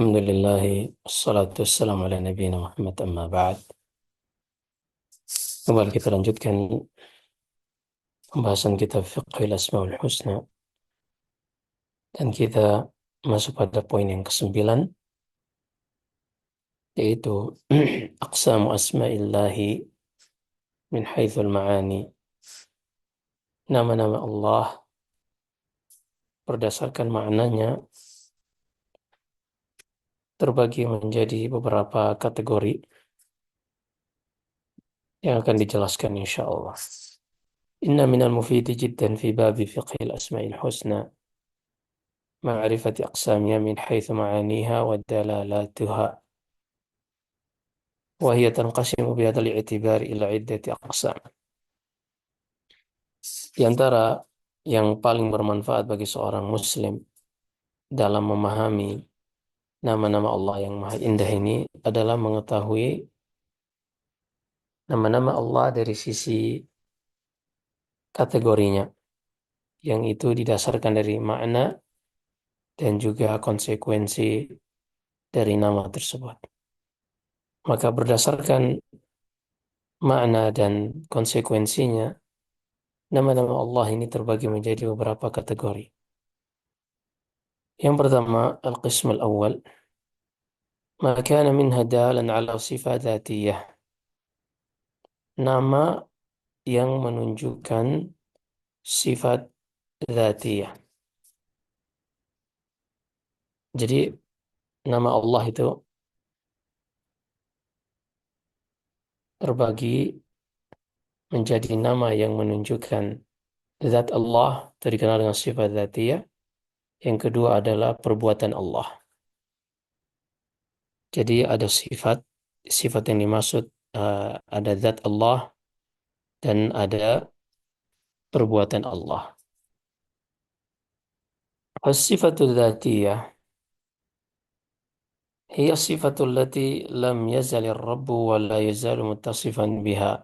Alhamdulillah, wassalatu wassalamu ala nabiyina Muhammad amma ba'd. Kembali kita lanjutkan pembahasan kitab Fiqhul Asmaul Husna dan kita masuk pada poin yang ke-9, yaitu aqsamu asma'illahi min haitsul ma'ani. Nama-nama Allah berdasarkan maknanya terbagi menjadi beberapa kategori yang akan dijelaskan insyaallah. Inna minal mufidi jiddan fi babi fiqhil asma'il husna ma'rifati aqsamiha min haitsu ma'aniha wa dalalatuha wa hiya tanqasimu bi hadzal i'tibar ila iddati aqsam. Di antara yang paling bermanfaat bagi seorang muslim dalam memahami nama-nama Allah yang Maha Indah ini adalah mengetahui nama-nama Allah dari sisi kategorinya, yang itu didasarkan dari makna dan juga konsekuensi dari nama tersebut. Maka berdasarkan makna dan konsekuensinya, nama-nama Allah ini terbagi menjadi beberapa kategori. Yang pertama, al-qism al-awwal, ma kana minha dalan ala sifat dzatiyah. Nama yang menunjukkan sifat dzatiyah. Jadi nama Allah itu terbagi menjadi nama yang menunjukkan zat Allah, terkenal dengan sifat dzatiyah. Yang kedua adalah perbuatan Allah. Jadi ada sifat yang dimaksud, ada zat Allah dan ada perbuatan Allah. As-sifatul dzatiyah hiya sifatul lati lam yazalir rabbu wa la yazalu muttasifan biha.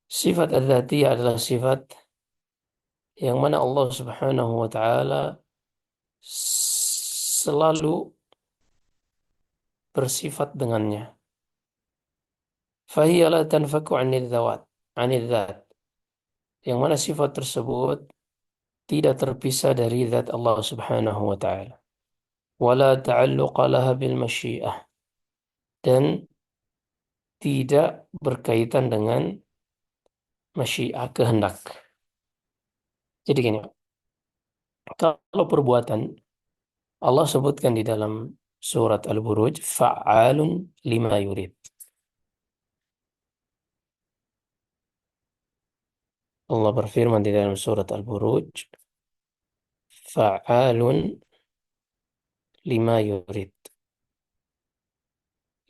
Sifat adzatiyah adalah sifat yang mana Allah Subhanahu wa taala selalu bersifat dengannya. Fahiya la tanfaku 'anil dzat. Yang mana sifat tersebut tidak terpisah dari zat Allah Subhanahu wa taala. Wala ta'alluqa laha bil masyiah, dan tidak berkaitan dengan masyiah, kehendak. Jadi gini, kalau perbuatan Allah sebutkan di dalam surat Al-Buruj, fa'alun lima yurid. Allah berfirman di dalam surat Al-Buruj, fa'alun lima yurid.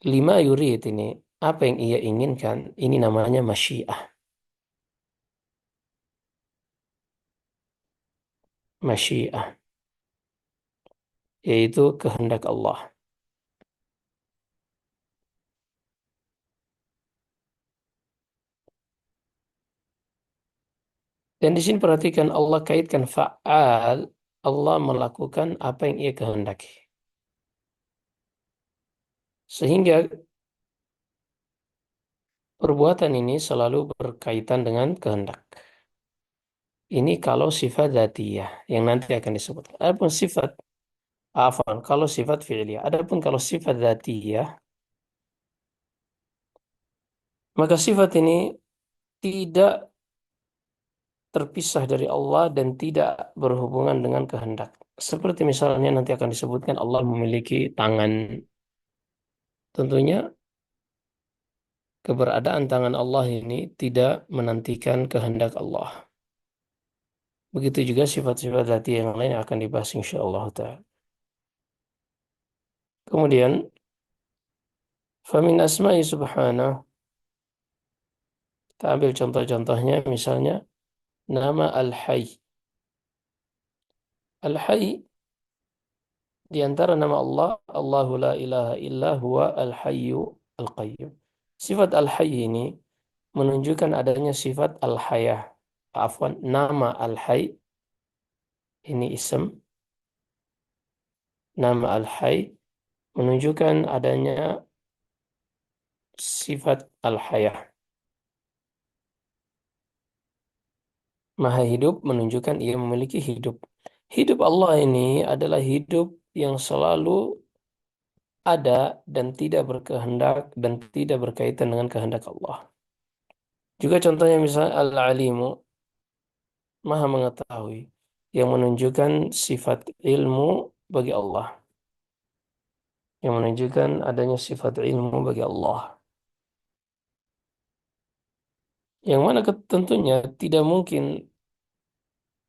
Lima yurid ini, apa yang ia inginkan, ini namanya masyiah. Masyiah, yaitu kehendak Allah. Dan di sini perhatikan Allah kaitkan fa'al, Allah melakukan apa yang ia kehendaki. Sehingga perbuatan ini selalu berkaitan dengan kehendak. Ini kalau sifat dzatiyah yang nanti akan disebutkan. Kalau sifat fi'liyah. Adapun kalau sifat dzatiyah, maka sifat ini tidak terpisah dari Allah dan tidak berhubungan dengan kehendak. Seperti misalnya nanti akan disebutkan Allah memiliki tangan. Tentunya keberadaan tangan Allah ini tidak menantikan kehendak Allah. Begitu juga sifat-sifat dzati yang lain yang akan dibahas insyaallah ta'ala. Kemudian, famin asma'i subhanahu, kita ambil contoh-contohnya, misalnya nama Al-Hayy. Al-Hayy di antara nama Allah, Allahu la ilaha illa huwa Al-Hayyu Al-Qayyum. Sifat Al-Hayy ini menunjukkan adanya sifat Al-Hayah. Nama Al-Hayy ini ism nama Al-Hayy menunjukkan adanya sifat Al-Hayah. Maha hidup menunjukkan ia memiliki hidup. Hidup Allah ini adalah hidup yang selalu ada dan tidak berkehendak dan tidak berkaitan dengan kehendak Allah. Juga contohnya misalnya Al-Alimu, Maha mengetahui, yang menunjukkan sifat ilmu bagi Allah, yang menunjukkan adanya sifat ilmu bagi Allah. Yang mana tentunya tidak mungkin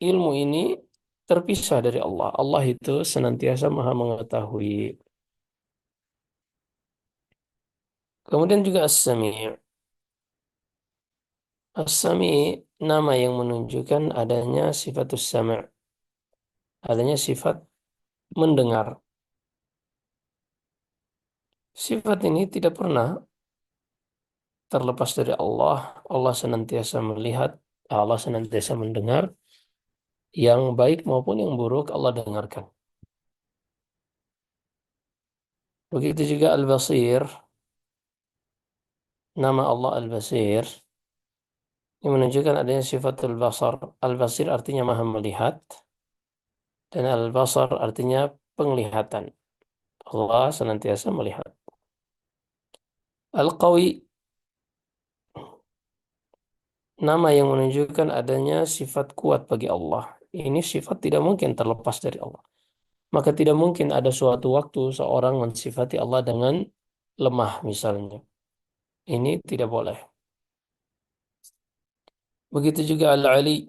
ilmu ini terpisah dari Allah. Allah itu senantiasa Maha mengetahui. Kemudian juga As-Sami'. As-Sami' nama yang menunjukkan adanya sifatus sama', adanya sifat mendengar. Sifat ini tidak pernah terlepas dari Allah. Allah senantiasa melihat, Allah senantiasa mendengar, yang baik maupun yang buruk Allah dengarkan. Begitu juga Al-Basir, nama Allah Al-Basir, yang menunjukkan adanya sifatul basar. Al-Basir artinya maha melihat, dan Al-Basar artinya penglihatan. Allah senantiasa melihat. Al-Qawi, nama yang menunjukkan adanya sifat kuat bagi Allah. Ini sifat tidak mungkin terlepas dari Allah. Maka tidak mungkin ada suatu waktu seorang mensifati Allah dengan lemah misalnya. Ini tidak boleh. Begitu juga Al-Ali.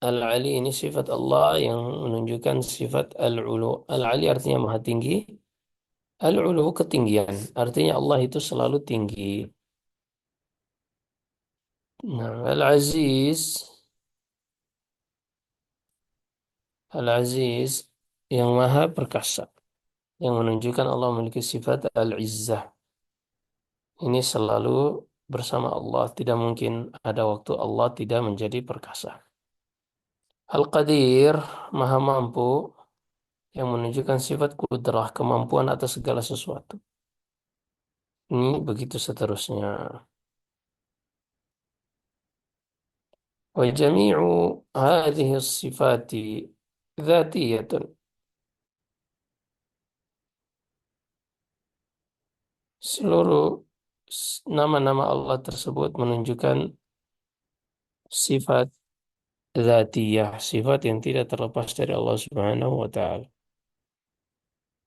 Al-Ali ini sifat Allah yang menunjukkan sifat Al-Ulu. Al-Ali artinya maha tinggi. Al-Ulu ketinggian. Artinya Allah itu selalu tinggi. Nah, Al-Aziz. Al-Aziz yang maha perkasa. Yang menunjukkan Allah memiliki sifat Al-Izzah. Ini selalu bersama Allah. Tidak mungkin ada waktu Allah tidak menjadi perkasa. Al-Qadir, maha mampu, yang menunjukkan sifat kudrah, kemampuan atas segala sesuatu. Ini begitu seterusnya. Wa jami'u hadhihi sifati dzatiyatun. Seluruh nama-nama Allah tersebut menunjukkan sifat dzatiyah, sifat yang tidak terlepas dari Allah Subhanahu wa taala.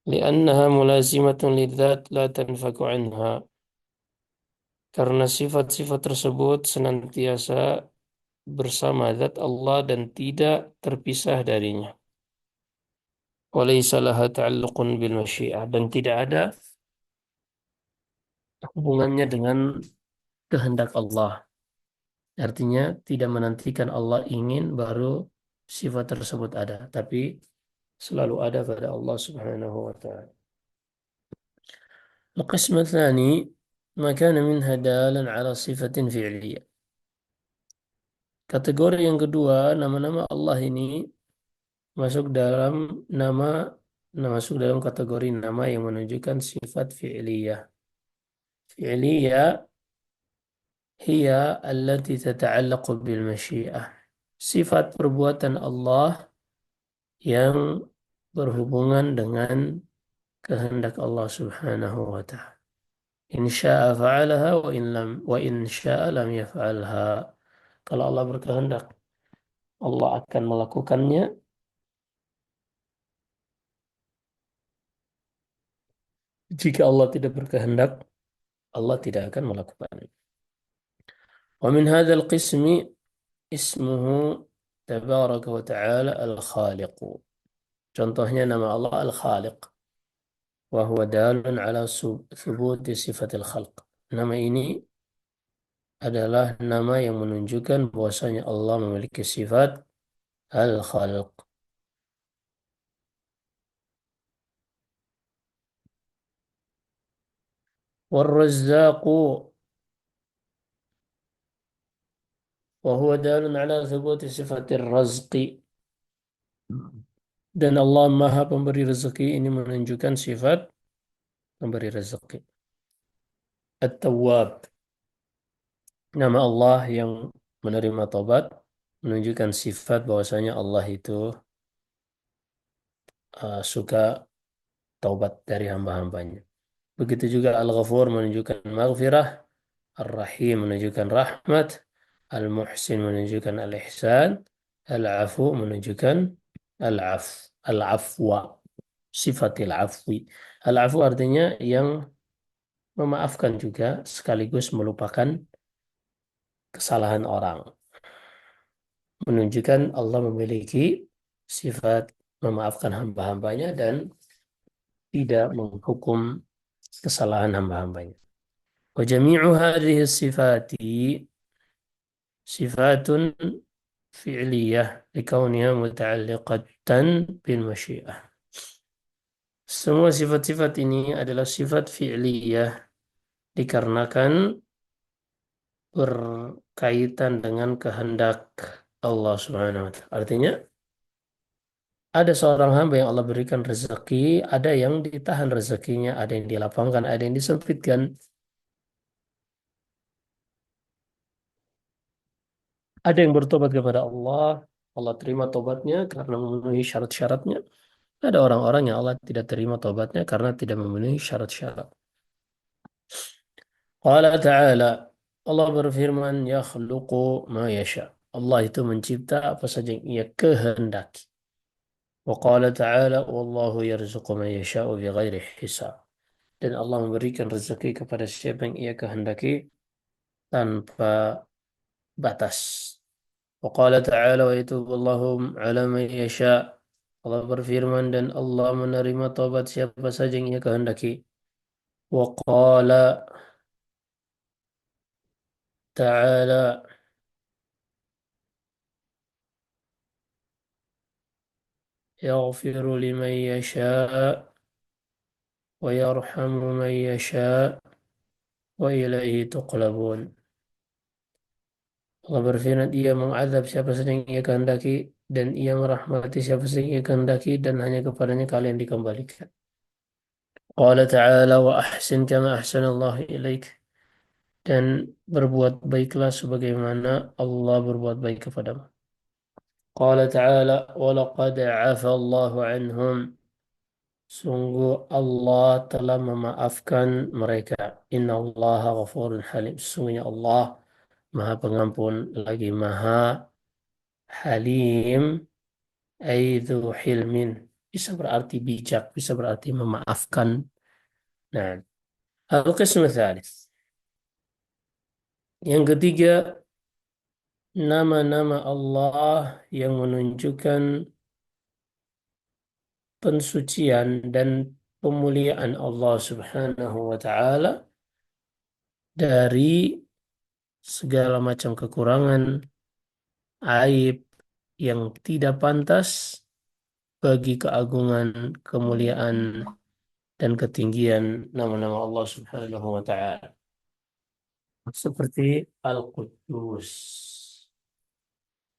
Li'annaha mulazimatun lidzat la tanfaku anha. Karena sifat-sifat tersebut senantiasa bersama zat Allah dan tidak terpisah darinya. Walaysa laha ta'alluqun bil masyiah, dan tidak ada hubungannya dengan kehendak Allah. Artinya tidak menantikan Allah ingin baru sifat tersebut ada, tapi selalu ada pada Allah Subhanahu wa taala. القسم الثاني ما كان منها دالا على صفة فعلية. Kategori yang kedua, nama-nama Allah ini masuk dalam nama masuk dalam kategori nama yang menunjukkan sifat fi'liyah. Fi'liyah hiya allati tata'allaqu bil masyiah. Sifat perbuatan Allah yang berhubungan dengan kehendak Allah Subhanahu wa ta'ala. In syaa fa'alaha wa in syaa lam yaf'alha. Kalau Allah berkehendak, Allah akan melakukannya. Jika Allah tidak berkehendak, Allah tidak akan melakukannya. Wa min hadzal qismi ismuhu tabaraka wa ta'ala al-khaliq. Contohnya nama Allah al-khaliq. Wa huwa dalun ala thubuti sifatil khalq. Nama ini adalah nama yang menunjukkan bahwasanya Allah memiliki sifat al-khalq. والرزاق وهو دال على ثبوت صفة الرزق. Dan Allah Maha Pemberi rezeki ini menunjukkan sifat pemberi rezeki. At-Tawwab, nama Allah yang menerima taubat, menunjukkan sifat bahwasanya Allah itu suka taubat dari hamba-hambanya. Begitu juga Al-Ghafur menunjukkan maghfirah, Ar-Rahim menunjukkan rahmat, Al-Muhsin menunjukkan al-ihsan, Al-Afu menunjukkan al-af, al-afwa, sifatil afwi. Al-afu artinya yang memaafkan juga sekaligus melupakan kesalahan orang. Menunjukkan Allah memiliki sifat memaafkan hamba-hambanya dan tidak menghukum kesalahan hamba-hambanya. Wa jami'u hadhihi sifati sifatun fi'liyah likauniha muta'alliqatan bil masyiah. Semua sifat-sifat ini adalah sifat fi'liyah dikarenakan berkaitan dengan kehendak Allah Subhanahu wa taala. Artinya ada seorang hamba yang Allah berikan rezeki, ada yang ditahan rezekinya, ada yang dilapangkan, ada yang disempitkan. Ada yang bertobat kepada Allah, Allah terima tobatnya karena memenuhi syarat-syaratnya. Ada orang-orang yang Allah tidak terima tobatnya karena tidak memenuhi syarat-syarat. Qala ta'ala, Allah berfirman, yakhluqu ma yasha. Allah itu mencipta apa saja yang ia kehendaki. Wa qala ta'ala, wallahu yarzuqu man yasha'u bighairi hisab. Dan Allah memberikan rezeki kepada siapa yang ia kehendaki tanpa batas. Wa qala ta'ala, wa yatubu Allahum ala man yasha'. Allah berfirman dan Allah menerima taubat siapa saja yang ia kehendaki. Wa qala ta'ala, yaghfiru liman yasha' wa yarhamu man yasha' wa ilaihi tuqlabun. Allah berfirman, ia mengadab siapa saja yang ia kehendaki dan ia merahmati siapa saja yang ia kehendaki dan hanya kepadanya kalian dikembalikan. Qala ta'ala wa ahsin kama ahsanallahu ilaik, dan berbuat baiklah sebagaimana Allah berbuat baik kepadamu. Qala ta'ala wa laqad 'afa Allahu 'anhum, sungguh Allah telah memaafkan mereka. Inna Allah ghafurun halim, sesungguhnya Allah Maha Pengampun lagi Maha Halim. Aidhu hilmin, bisa berarti bijak, bisa berarti memaafkan. Nah, al-qism tsalits. Yang ketiga, nama-nama Allah yang menunjukkan pensucian dan pemuliaan Allah Subhanahu wa taala dari segala macam kekurangan, aib yang tidak pantas bagi keagungan, kemuliaan dan ketinggian nama-nama Allah Subhanahu wa taala. Seperti Al-Quddus,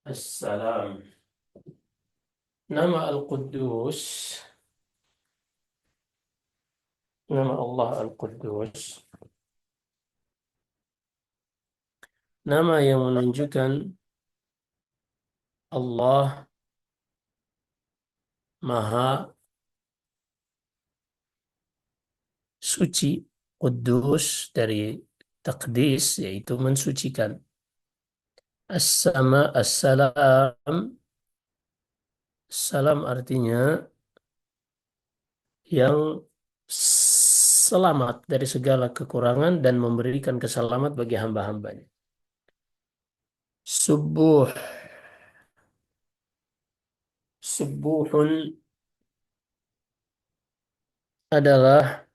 As-Salam. Nama Al-Quddus, nama Allah Al-Quddus, nama yang menunjukkan Allah Maha Suci. Quddus dari takdis, yaitu mensucikan. As-sama, As-salam, salam artinya yang selamat dari segala kekurangan dan memberikan keselamat bagi hamba-hambanya. Subuh, subuhun adalah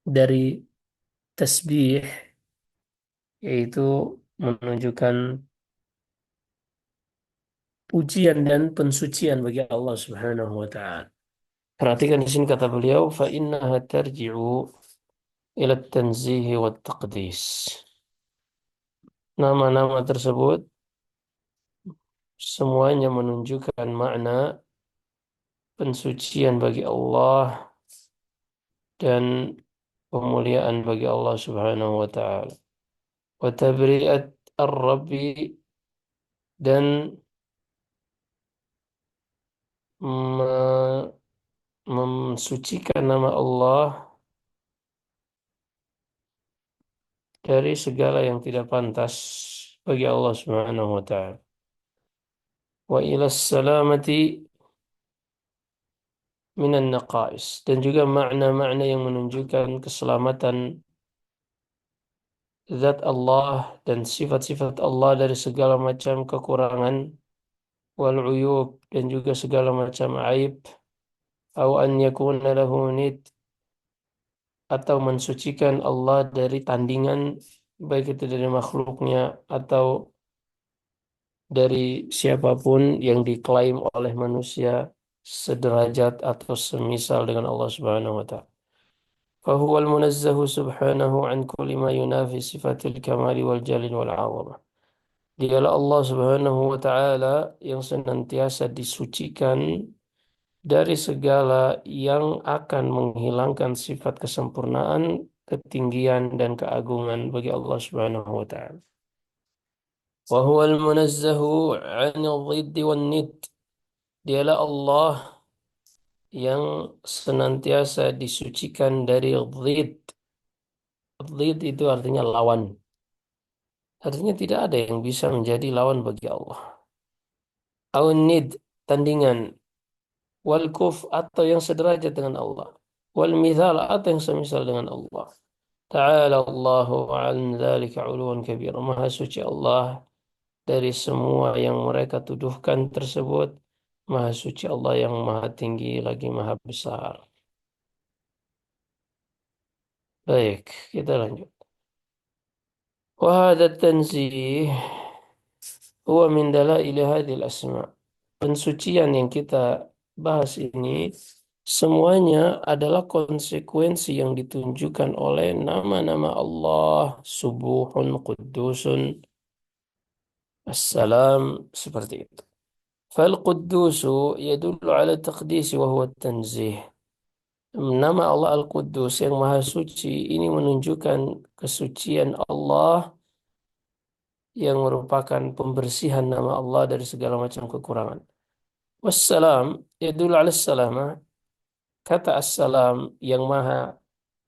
dari tasbih, yaitu menunjukkan pujian dan pensucian bagi Allah Subhanahu wa taala. Perhatikan di sini kata beliau, fa innaha tarji'u ila tanzihi wa taqdis. Nama-nama tersebut semuanya menunjukkan makna pensucian bagi Allah dan pemuliaan bagi Allah Subhanahu wa taala. Wa tabri'at ar-rabbi dan me- mensucikan nama Allah dari segala yang tidak pantas bagi Allah Subhanahu wa taala. Wa ila salamati minan naqais dan juga makna-makna yang menunjukkan keselamatan zat Allah dan sifat-sifat Allah dari segala macam kekurangan wal uyub dan juga segala macam aib atau an yakuna lahu nid atau mensucikan Allah dari tandingan baik itu dari makhluknya atau dari siapapun yang diklaim oleh manusia sederajat atau semisal dengan Allah Subhanahu wa taala. فهو المنزه سبحانه عن كل ما ينافي صفات الكمال والجلال والعظمة. Dialah Allah Subhanahu wa taala yang senantiasa disucikan dari segala yang akan menghilangkan sifat kesempurnaan, ketinggian dan keagungan bagi Allah Subhanahu wa taala. Wa huwal munazzahu 'anil dhiddi wan nid. Dialah Allah yang senantiasa disucikan dari dhid. Dhid itu artinya lawan. Artinya tidak ada yang bisa menjadi lawan bagi Allah. Aun nid, tandingan. Wal kuf atau yang sederajat dengan Allah. Wal mithal atau yang semisal dengan Allah. Ta'ala Allahu an dzalika 'uluwan kabira. Maha suci Allah dari semua yang mereka tuduhkan tersebut. Maha suci Allah yang maha tinggi lagi maha besar. Baik, kita lanjut. Wa hadha tanzih huwa min dalail hadhil asma. Pensucian yang kita bahas ini semuanya adalah konsekuensi yang ditunjukkan oleh nama-nama Allah, Subuhun, Quddusun, Assalam, seperti itu. Fal-Quddusu yadullu ala taqdisi wa huwa tanzih. Nama Allah Al-Quddus yang Maha Suci ini menunjukkan kesucian Allah yang merupakan pembersihan nama Allah dari segala macam kekurangan. Wassalam yadullu ala salamah. Kata assalam yang Maha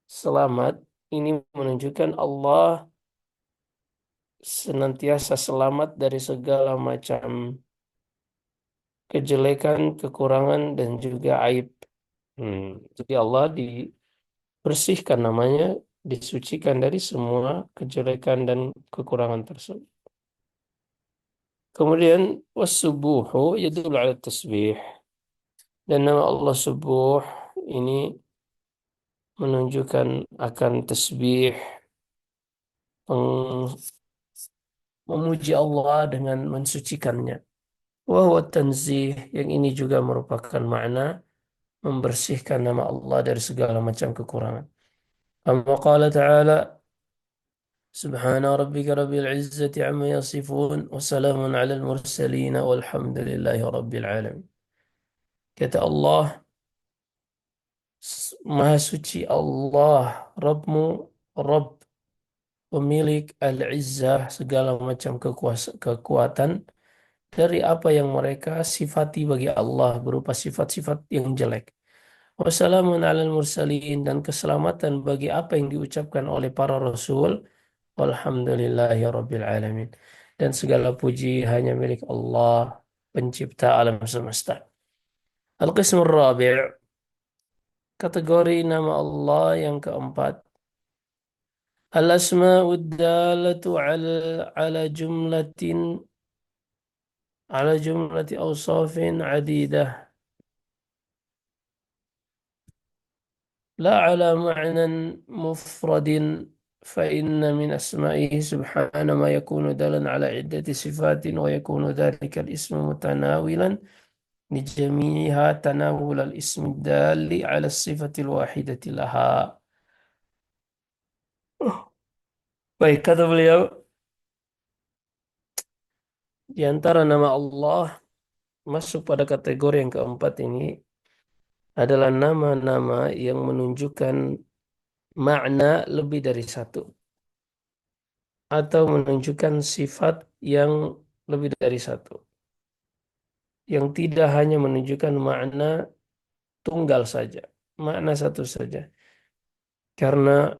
Selamat ini menunjukkan Allah senantiasa selamat dari segala macam kejelekan, kekurangan, dan juga aib. Jadi Allah dibersihkan namanya, disucikan dari semua kejelekan dan kekurangan tersebut. Kemudian wasubuhu yadullu ala tasbih. Dan nama Allah Subuh ini menunjukkan akan tasbih, memuji Allah dengan mensucikannya. Wahwa tanzih yang ini juga merupakan makna membersihkan nama Allah dari segala macam kekurangan. Amma qala ta'ala Subhana rabbika rabbil izzati amma yasifun wa salamun ala al-mursalin walhamdulillahi rabbil alamin. Kata Allah, Maha suci Allah, Rabbmu, Rabb, pemilik al-izzah, segala macam kekuatan dari apa yang mereka sifati bagi Allah berupa sifat-sifat yang jelek. Wassalamun alal mursalin dan keselamatan bagi apa yang diucapkan oleh para rasul. Walhamdulillahi rabbil alamin. Dan segala puji hanya milik Allah, pencipta alam semesta. Al-Qismur Rabi' kategori nama Allah yang keempat. Al-asma'ud dalatu ala jumlatin ala jumlati awsafin adidah. لا على معنى مفرد فإن من أسمائه سبحانه ما يكون دالا على عدة صفات ويكون ذلك الاسم متناولا لجميعها تناول الاسم الدال على الصفة الواحدة لها. Baik, kata beliau, di antara nama Allah masuk pada kategori yang keempat ini adalah nama-nama yang menunjukkan makna lebih dari satu atau menunjukkan sifat yang lebih dari satu, yang tidak hanya menunjukkan makna tunggal saja, makna satu saja. Karena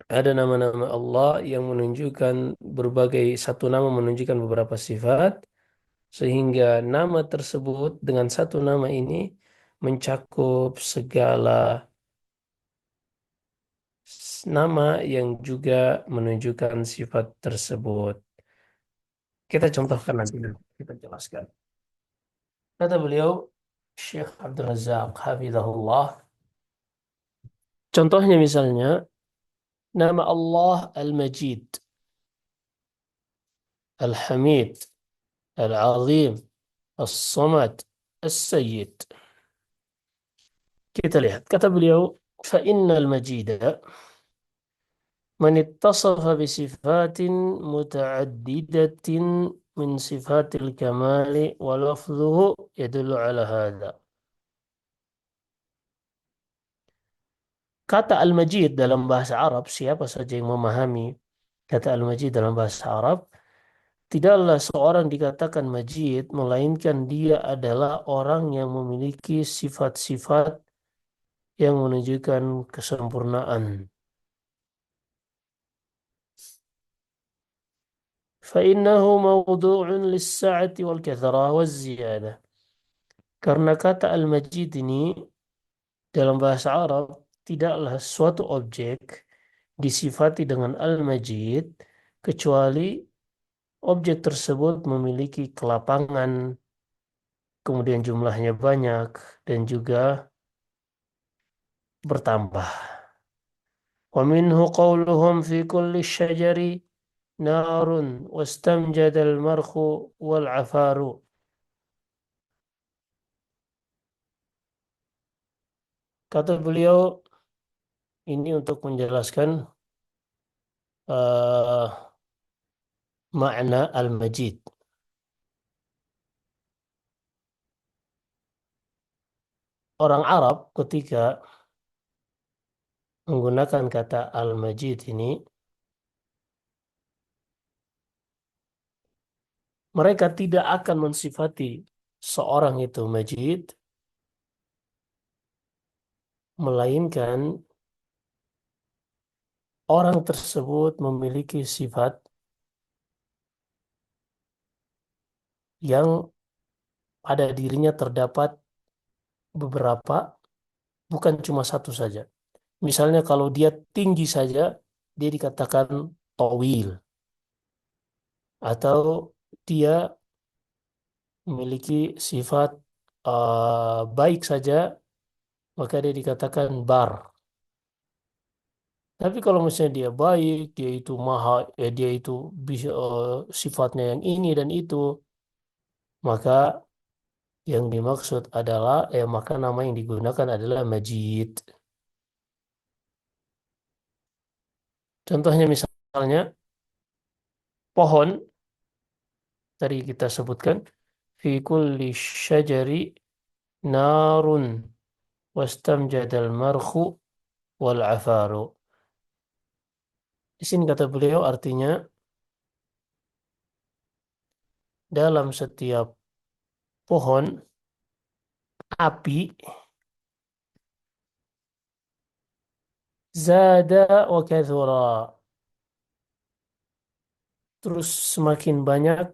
ada nama-nama Allah yang menunjukkan berbagai, satu nama menunjukkan beberapa sifat, sehingga nama tersebut dengan satu nama ini mencakup segala nama yang juga menunjukkan sifat tersebut. Kita contohkan nanti, kita jelaskan. Kata beliau, Syekh Abdul Razak, hafizahullah. Contohnya misalnya, nama Allah Al-Majid, Al-Hamid, Al-Azim, As-Samad, As-Sayyid. Kita lihat, kata beliau, فَإِنَّ الْمَجِيدَ من اتصف بصفات متعددة من صفات الكمال ولفظه يدل على هذا. Kata Al-Majid dalam bahasa Arab, siapa saja yang memahami kata Al-Majid dalam bahasa Arab, tidaklah seorang dikatakan Majid, melainkan dia adalah orang yang memiliki sifat-sifat yang menunjukkan kesempurnaan. فإنه موضوع للسعة والكثرة والزيادة. Karena kata Al-Majid ini dalam bahasa Arab tidaklah suatu objek disifati dengan Al-Majid kecuali objek tersebut memiliki kelapangan, kemudian jumlahnya banyak dan juga bertambah. ومنه قولهم في كل الشجر نار واستمجد المرخ والعفار. Kata beliau ini untuk menjelaskan eh, makna Al-Majid. Orang Arab ketika menggunakan kata Al-Majid ini, mereka tidak akan mensifati seorang itu Majid, melainkan orang tersebut memiliki sifat yang pada dirinya terdapat beberapa, bukan cuma satu saja. Misalnya kalau dia tinggi saja, dia dikatakan tawil. Atau dia memiliki sifat baik saja, maka dia dikatakan bar. Tapi kalau misalnya dia baik, dia itu maha, dia itu bisa sifatnya yang ini dan itu, maka yang dimaksud adalah, maka nama yang digunakan adalah Majid. Contohnya misalnya pohon, tadi kita sebutkan, fi kulli syajari narun wastamjadal markhu wal afaru. Di sini kata beliau artinya dalam setiap pohon api zada wa kathura, terus semakin banyak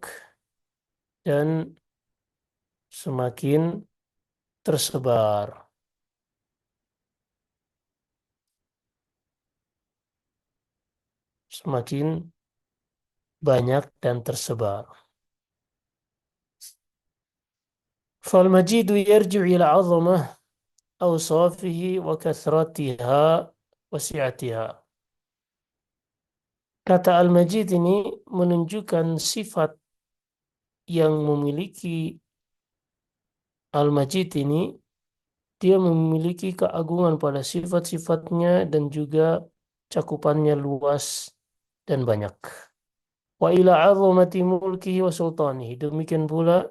dan semakin tersebar, semakin banyak dan tersebar. فالمجيد يرجع إلى عظمة أوصافه وكثرتها وسعتها. Kata Al-Majid ini menunjukkan sifat yang memiliki Al-Majid ini, dia memiliki keagungan pada sifat-sifatnya dan juga cakupannya luas dan banyak. Wa ila 'azamati mulkihi wa sultanihi. Demikian pula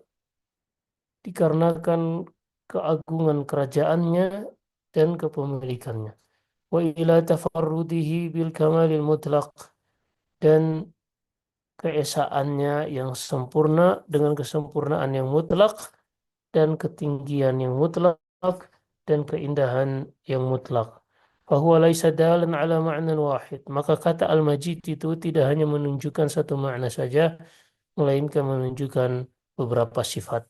dikarenakan keagungan kerajaannya dan kepemilikannya. Wa ila tafarrudihi bil kamalil mutlaq, dan keesaannya yang sempurna dengan kesempurnaan yang mutlak dan ketinggian yang mutlak dan keindahan yang mutlak. Fahuwa laisa dalan ala ma'nan wahid. Maka kata al-majid itu tidak hanya menunjukkan satu makna saja, melainkan menunjukkan beberapa sifat.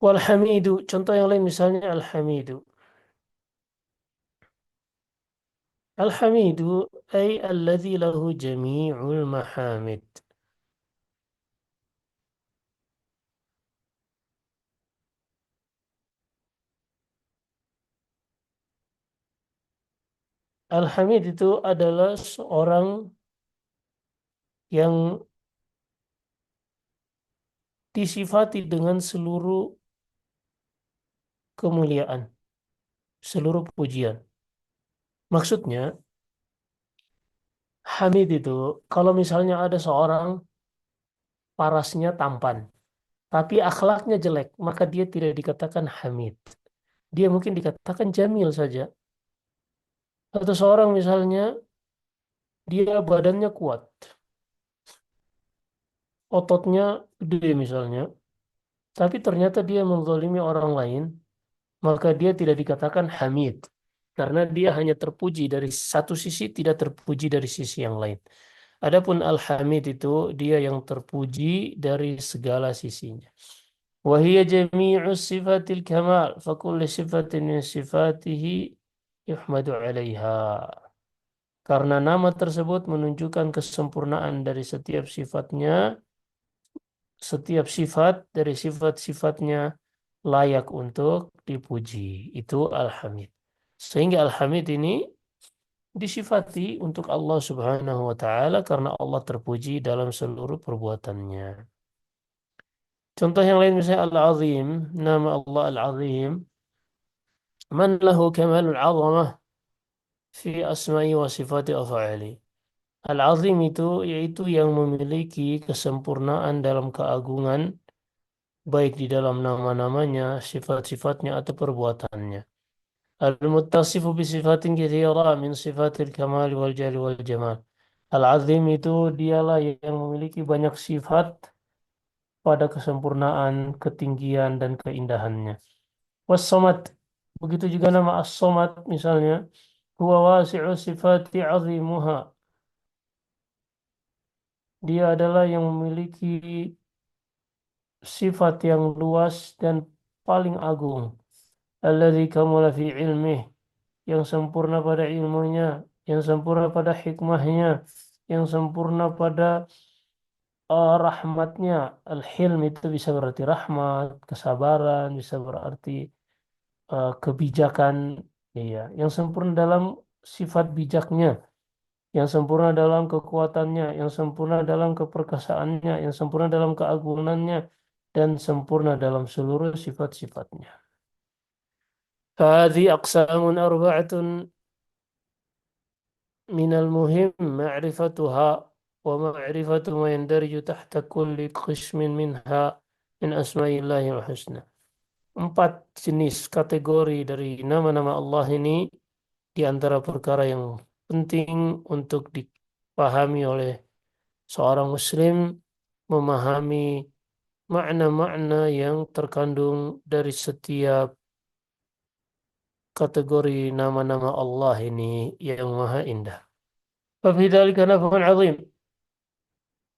Walhamidu, contoh yang lain misalnya al-hamidu. Al-hamidu ay alladhi lahu jami'ul mahamid. Al-hamid itu adalah seorang yang disifati dengan seluruh kemuliaan, seluruh pujian. Maksudnya, hamid itu kalau misalnya ada seorang parasnya tampan, tapi akhlaknya jelek, maka dia tidak dikatakan hamid. Dia mungkin dikatakan jamil saja. Atau seorang misalnya dia badannya kuat, ototnya gede misalnya, tapi ternyata dia menzalimi orang lain, maka dia tidak dikatakan hamid. Karena dia hanya terpuji dari satu sisi, tidak terpuji dari sisi yang lain. Adapun al-hamid itu dia yang terpuji dari segala sisinya. Wahia jami'u sifatil kamal, fakulli sifatin min sifatihi yuhmadu alaiha. Karena nama tersebut menunjukkan kesempurnaan dari setiap sifat dari sifat-sifatnya layak untuk dipuji. Itu Al-Hamid. Sehingga Al-Hamid ini disifati untuk Allah Subhanahu wa taala karena Allah terpuji dalam seluruh perbuatannya. Contoh yang lain misalnya Al-Azim, nama Allah Al-Azim, man lahu kamalul azamah fi asma'i wa sifati af'ali. Al-Azim itu yaitu yang memiliki kesempurnaan dalam keagungan baik di dalam nama-namanya, sifat-sifatnya atau perbuatannya. Al-muttasifu bi sifatin katsira min sifatil kamal wal jali wal jamal. Al-Azim itu dialah yang memiliki banyak sifat pada kesempurnaan, ketinggian dan keindahannya. Was-Samad, begitu juga nama As-Samad misalnya, huwa wasi'u sifati 'azimuha. Dia adalah yang memiliki sifat yang luas dan paling agung. Alladzi kamula fi ilmih, yang sempurna pada ilmunya, yang sempurna pada hikmahnya, yang sempurna pada rahmatnya. Al-hilm itu bisa berarti rahmat, kesabaran, bisa berarti kebijakan, iya, yang sempurna dalam sifat bijaknya, yang sempurna dalam kekuatannya, yang sempurna dalam keperkasaannya, yang sempurna dalam keagungannya, dan sempurna dalam seluruh sifat-sifatnya. Hadhi aqsamun arba'atun minal muhim ma'rifatuha wa ma'rifatu ma yandariju tahta kulli qismin minha min asma'illahil husna. Empat jenis kategori dari nama-nama Allah ini di antara perkara yang penting untuk dipahami oleh seorang muslim, memahami makna-makna yang terkandung dari setiap kategori nama-nama Allah ini yang maha indah. Fabidzalika naf'un 'azim,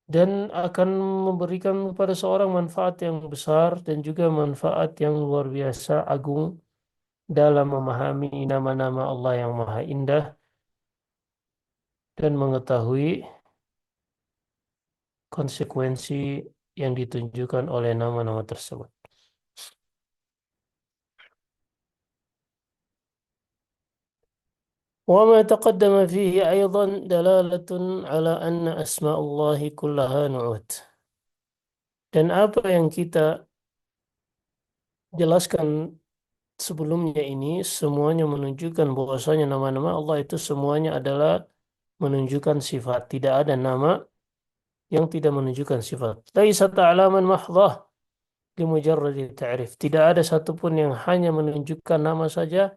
dan akan memberikan kepada seorang manfaat yang besar dan juga manfaat yang luar biasa agung dalam memahami nama-nama Allah yang maha indah dan mengetahui konsekuensi yang ditunjukkan oleh nama-nama tersebut. وما تقدم فيه أيضا دلالة على أن أسماء الله كلها نعوت. Dan apa yang kita jelaskan sebelumnya ini semuanya menunjukkan bahwasanya nama-nama Allah itu semuanya adalah menunjukkan sifat. Tidak ada nama yang tidak menunjukkan sifat. Laisa ta'laman mahdhah. limujarradi ta'rif. Tidak ada satupun yang hanya menunjukkan nama saja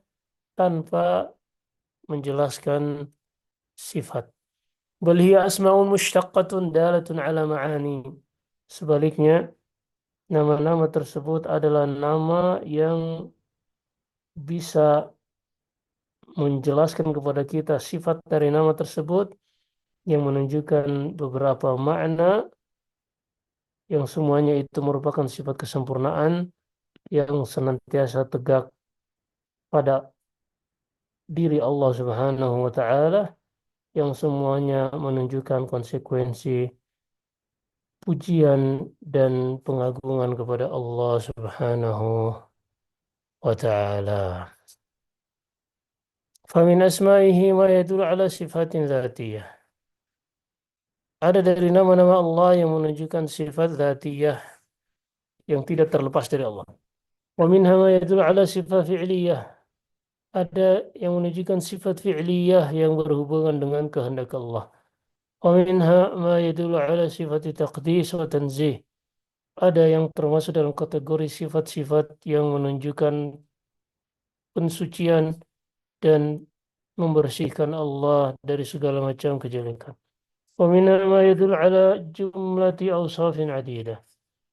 tanpa menjelaskan sifat. Bal hiya asma'un mushtaqatun dalatun ala ma'ani. Sebaliknya, nama-nama tersebut adalah nama yang bisa menjelaskan kepada kita sifat dari nama tersebut yang menunjukkan beberapa makna yang semuanya itu merupakan sifat kesempurnaan yang senantiasa tegak pada diri Allah Subhanahu wa taala yang semuanya menunjukkan konsekuensi pujian dan pengagungan kepada Allah Subhanahu wa taala. Famin asma'ihi ma yadullu ala sifatin dzatiyah. Ada dari nama-nama Allah yang menunjukkan sifat dzatiyah yang tidak terlepas dari Allah. Wa minha ma yadullu ala sifat fi'liyah. Ada yang menunjukkan sifat fi'liyah yang berhubungan dengan kehendak Allah. Wa minha ma yadullu ala sifat taqdis wa tanzih. Ada yang termasuk dalam kategori sifat-sifat yang menunjukkan pensucian dan membersihkan Allah dari segala macam kejelekan. Wa minha ma yadullu ala jumlati awsafin adidah.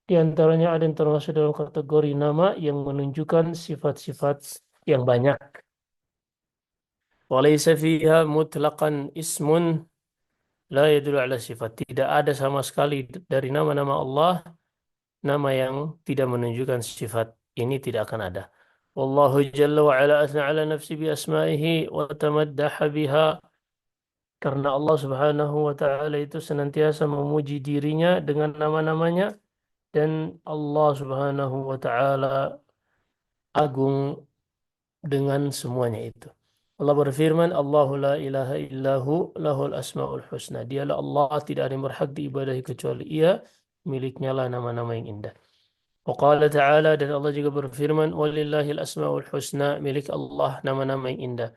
Di antaranya ada yang termasuk dalam kategori nama yang menunjukkan sifat-sifat yang banyak. Walaysa fiha mutlaqan ismun la yadullu ala sifat. Tidak ada sama sekali dari nama-nama Allah nama yang tidak menunjukkan sifat. Ini tidak akan ada. Wallahu jalla wa ala asna ala nafsi bi asma'ihi wa tamaddaha biha. Karena Allah Subhanahu wa taala itu senantiasa memuji dirinya dengan nama-namanya dan Allah Subhanahu wa taala agung dengan semuanya itu. Allah berfirman, Allahu la ilaha illahu lahul asmaul husna. Dialah Allah, tidak ada yang berhak diibadahi kecuali Ia, miliknya lah nama-nama yang indah. Wa qala ta'ala, dan Allah juga berfirman, walillahil asmaul husna, milik Allah nama-nama yang indah.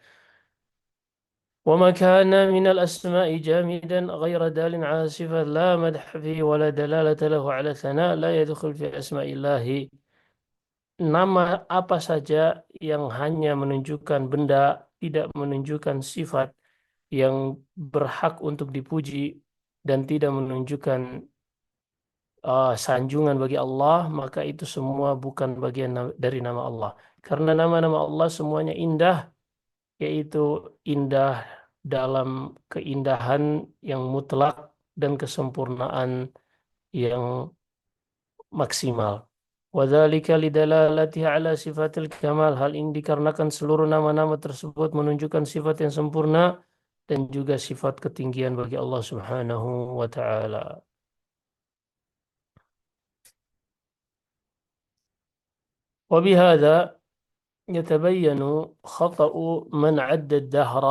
Wa ma kana minal asma'i jamidan ghaira dalin ala sifat la madh fihi wa la dalalata lahu ala thana la yadkhul fi asma'illahi. Nama apa saja yang hanya menunjukkan benda, tidak menunjukkan sifat yang berhak untuk dipuji dan tidak menunjukkan sanjungan bagi Allah, maka itu semua bukan bagian dari nama Allah. Karena nama-nama Allah semuanya indah, yaitu indah dalam keindahan yang mutlak dan kesempurnaan yang maksimal. Wadzalika lidalalatiha ala sifatil kamal. Hal ini dikarenakan seluruh nama-nama tersebut menunjukkan sifat yang sempurna dan juga sifat ketinggian bagi Allah Subhanahu wa taala. وبهذا يتبين خطأ من عد الدهر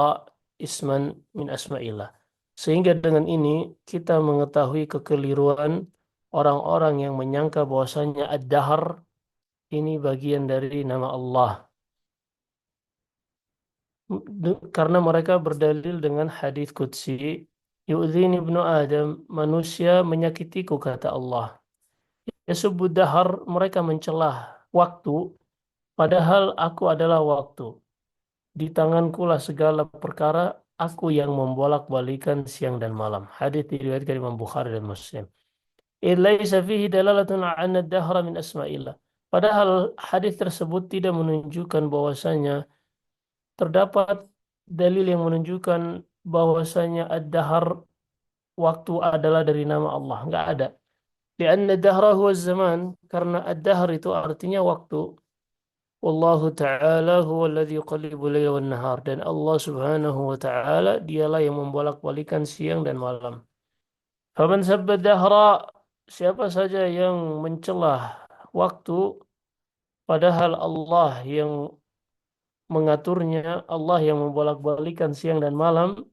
اسما من أسماء الله. Sehingga dengan ini kita mengetahui kekeliruan orang-orang yang menyangka bahwasanya ad-dahr ini bagian dari nama Allah. Karena mereka berdalil dengan hadis qudsi, yu'dzini ibnu Adam, manusia menyakitiku kata Allah. Yasubbu dahar, mereka mencelah waktu, padahal aku adalah waktu. Di tanganku lah segala perkara, aku yang membolak-balikan siang dan malam. Hadis diriwayatkan Imam Bukhari dan Muslim. Laisa fihi dalalatun 'anna ad-dahra min asma'illah. Padahal hadis tersebut tidak menunjukkan bahwasanya terdapat dalil yang menunjukkan bahwasanya ad-dahr waktu adalah dari nama Allah. Enggak ada. Lianna ad-dahra huwa zaman, karena ad-dahr itu artinya waktu. Wallahu ta'ala huwa alladhi yuqallibu layla wan nahar, dan Allah Subhanahu wa ta'ala dialah yang membolak-balikan siang dan malam. Faman sabba dahra, siapa saja yang mencelah waktu padahal Allah yang mengaturnya, Allah yang membolak-balikan siang dan malam,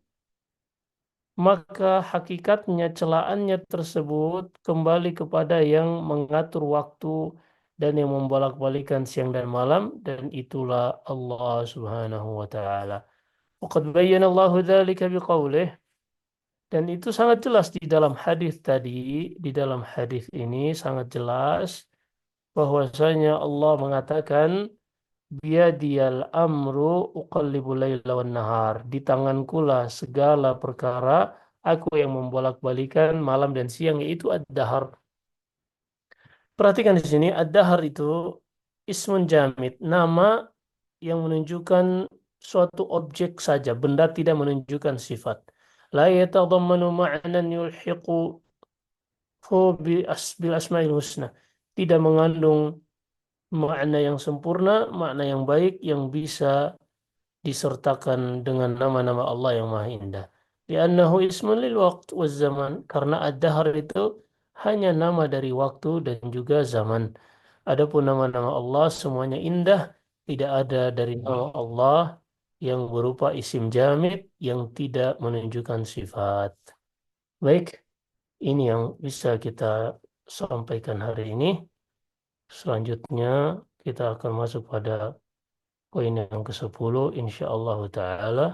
maka hakikatnya celaannya tersebut kembali kepada yang mengatur waktu dan yang membolak-balikan siang dan malam, dan itulah Allah Subhanahu wa taala. Waqad bayyana Allahu dzalika biqaulih, dan itu sangat jelas di dalam hadis tadi, di dalam hadis ini sangat jelas bahwasanya Allah mengatakan biyadiyal amru uqallibul laila wan nahar. Di tangankulah segala perkara, aku yang membolak-balikan malam dan siang, yaitu ad-dahar. Perhatikan di sini, ad-dahar itu ismun jamid, nama yang menunjukkan suatu objek saja, benda tidak menunjukkan sifat. La yatadammanu ma'nan yulhiqu bil asma'il husna. Tidak mengandung makna yang sempurna, makna yang baik yang bisa disertakan dengan nama-nama Allah yang Maha Indah. Li'annahu ismun lil waqt waz zaman. Karena ad-dahr itu hanya nama dari waktu dan juga zaman. Adapun nama-nama Allah semuanya indah, tidak ada dari nama Allah yang berupa isim jamid yang tidak menunjukkan sifat. Baik, ini yang bisa kita sampaikan hari ini. Selanjutnya kita akan masuk pada poin yang ke-10 insya Allah Ta'ala.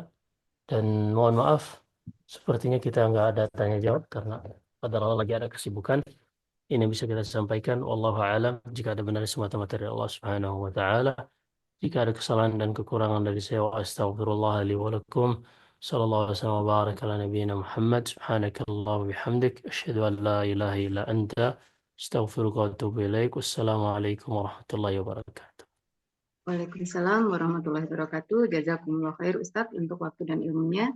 Dan mohon maaf, sepertinya kita nggak ada tanya jawab karena pada Allah lagi ada kesibukan. Ini bisa kita sampaikan. Wallahu a'lam. Jika ada benar semata-mata dari Allah Subhanahu wa taala. Jika ada kesalahan dan kekurangan dari saya, wa astaghfirullah li wa lakum. Sallallahu alaihi wasallam wa baraka ala nabiyyina Muhammad. Subhanakallah wa bihamdik. Asyhadu an la ilaha illa anta. Astaghfiruka wa atubu ilaik. Wassalamualaikum warahmatullahi wabarakatuh. Waalaikumsalam warahmatullahi wabarakatuh. Jazakumullah khair Ustadz untuk waktu dan ilmunya.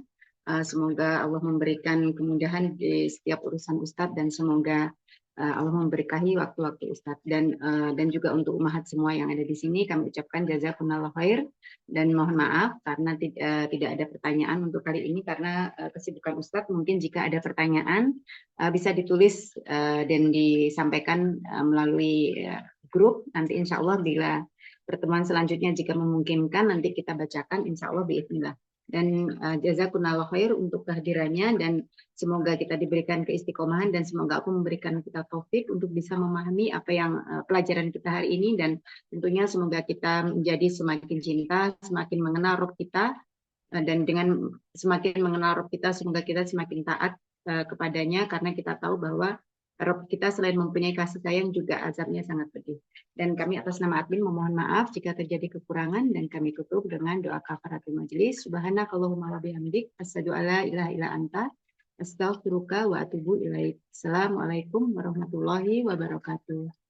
Semoga Allah memberikan kemudahan di setiap urusan Ustadz dan semoga Allah memberkahi waktu-waktu Ustadz dan juga untuk umahat semua yang ada di sini kami ucapkan jazakumullah khair dan mohon maaf karena tidak ada pertanyaan untuk kali ini karena kesibukan Ustadz. Mungkin jika ada pertanyaan bisa ditulis dan disampaikan melalui grup. Nanti insya Allah bila pertemuan selanjutnya jika memungkinkan nanti kita bacakan insya Allah biiznillah. Dan jazakumullah khair untuk kehadirannya dan semoga kita diberikan keistiqomahan dan semoga aku memberikan kita taufik untuk bisa memahami apa yang pelajaran kita hari ini dan tentunya semoga kita menjadi semakin cinta, semakin mengenal Rabb kita dan dengan semakin mengenal Rabb kita semoga kita semakin taat kepadanya karena kita tahu bahwa Rabb kita selain mempunyai kasih sayang juga azabnya sangat pedih. Dan kami atas nama admin memohon maaf jika terjadi kekurangan dan kami tutup dengan doa kafaratul majelis. Subhanakallahumma wa bihamdik asyhadu alla ilaha illa anta astaghfiruka wa atubu ilaik. Assalamualaikum warahmatullahi wabarakatuh.